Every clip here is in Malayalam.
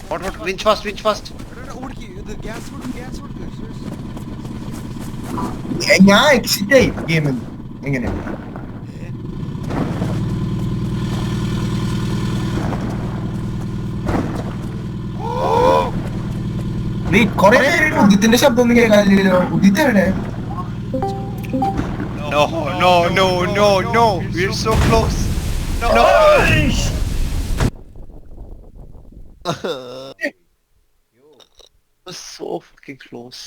What? Winch fast, winch fast. ഞാൻ എക്സിറ്റ് ആയി ഗെയിമിൽ എങ്ങനെ കൊറേ ഉദിത്തിന്റെ ശബ്ദം ഒന്നും കേൾക്കാനില്ലല്ലോ. ഉദിത്ത് എവിടെ? No. We're so close. No. We're so fucking close.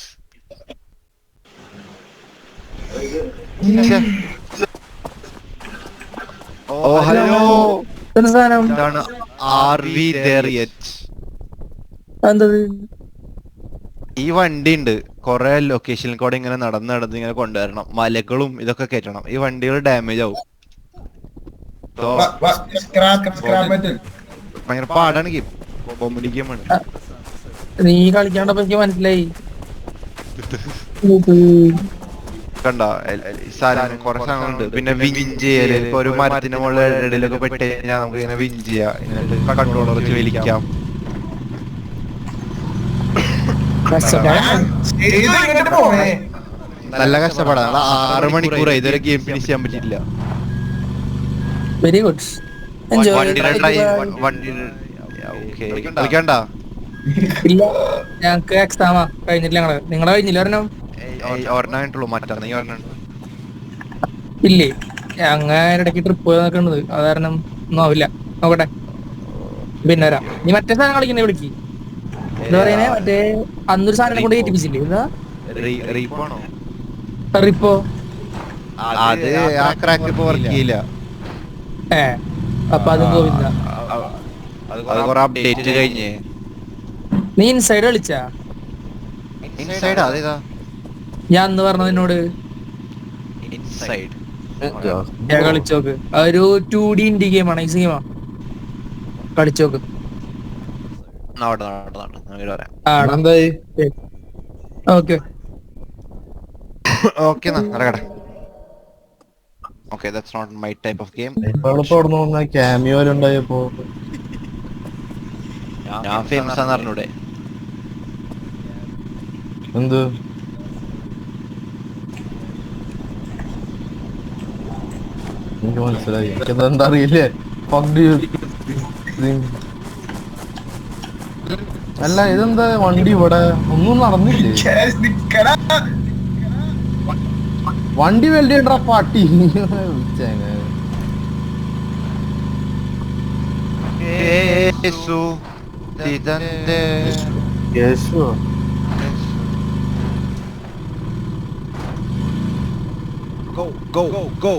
Oh, hello. എന്താണ്? Are we there yet? ഈ വണ്ടി ഉണ്ട് കൊറേ ലൊക്കേഷനിൽ കൂടെ ഇങ്ങനെ നടന്ന് ഇങ്ങനെ കൊണ്ടുവരണം. മലകളും ഇതൊക്കെ കയറ്റണം. ഈ വണ്ടികൾ ഡാമേജ് ആവും. ഭയങ്കര പാടാണ് ഗെയിം. കോമഡി ഗെയിമാണ്. നീ കളിക്കാണ്ടപ്പോ എനിക്ക് മനസ്സിലായി. കണ്ട കൊറേ സാധനങ്ങളുണ്ട്. പിന്നെ വിഞ്ച് ചെയ്യല്. ഇപ്പൊ ഒരു മരത്തിന്റെ മുകളിൽ ഇടയിലൊക്കെ പെട്ട് കഴിഞ്ഞാൽ നമുക്ക് ഇങ്ങനെ വിഞ്ച് ചെയ്യാം. എന്നിട്ട് കൺട്രോളർ വെച്ച് വലിക്കാം. നല്ല കഷ്ടപ്പാടാണ്. 6 മണിക്കൂറായി ഇതുവരെ ഗെയിം ഫിനിഷ് ചെയ്യാൻ പറ്റിയില്ല. Very good. കളിക്കണ്ട. ഇല്ല ഞങ്ങക്ക് എക്സാമാ കഴിഞ്ഞില്ല. നിങ്ങളെ കഴിഞ്ഞില്ല ഒരെണ്ണം ഒരെണ്ണായിട്ടുള്ളൂ. മറ്റന്നാ ഈ ഒരെണ്ണം ഇല്ലേ? ഞങ്ങ ഇടയ്ക്ക് ട്രിപ്പ് പോയി നോക്കണ്ടത്. അത് കാരണം ഒന്നും ആവില്ല. നോക്കട്ടെ പിന്നെ വരാം. നീ മറ്റേ സാധനം കളിക്കണേ വിളിക്ക്. എന്താ പറയുന്നേ? മറ്റേ അന്നൊരു സാധനം കൊണ്ട് ഏറ്റിപ്പിച്ചില്ലേ? എന്താ റിപ്പോ? അത് ആ ക്രാക്ക് ഇപ്പൊ വർക്ക് ചെയ്യില്ല. അപ്പൊ അതും പോവില്ല. അത് കൊറേ അപ്ഡേറ്റ് കഴിഞ്ഞേ. നീ ഇൻസൈഡ് കളിച്ചാ? ഇൻസൈഡ് അതേതാ? ഞാൻ അന്ന് പറഞ്ഞു നിന്നോട് ഇൻസൈഡ് കളിച്ചോക്ക്. അതൊരു 2D ഇൻഡി ഗെയിമാണ്. ഈസി ഗെയിമാ. കളിച്ചോക്ക്. Okay, that's not my type of game. ഞാൻ ഫേമസ് ആണെന്ന് അറിഞ്ഞൂടെ? എന്ത് എനിക്ക് മനസ്സിലായി. എനിക്കെന്താ അറിയില്ലേ? അല്ല ഇതെന്താ വണ്ടി ഇവിടെ ഒന്നും നടന്നില്ലേ? വണ്ടി വെള്ളിയണ്ടാ പാട്ടി. Go.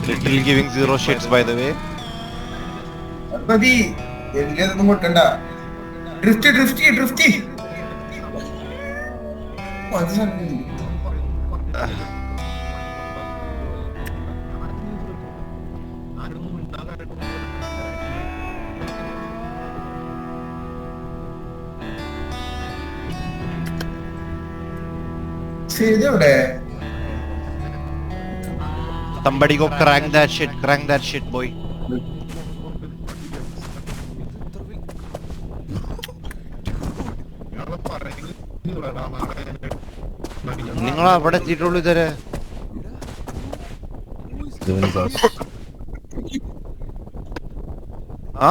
Literally giving 0 shits by the way. മതി വലിയതൊന്നും കൊട്ടണ്ട. Drift ചെയ്തവിടെ. Somebody go crank that shit boy. നിങ്ങൾ അവിടെ എത്തിയിട്ടുള്ളൂ ഇതുവരെ. ആ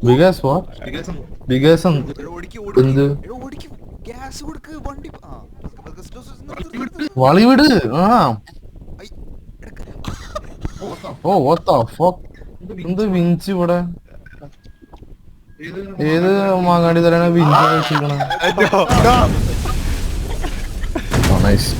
ബിഗസ് വാട്ട്? ബിഗസ് എന്ത് വളി വിട്? ആ ഓ വാട്ട് ദ ഫക്ക്? എന്ത് വിഞ്ച് ഇവിടെ? ഏത് മാങ്ങാടി തരാണ് വിഞ്ച് വെച്ചിരിക്കണ? നൈസ്.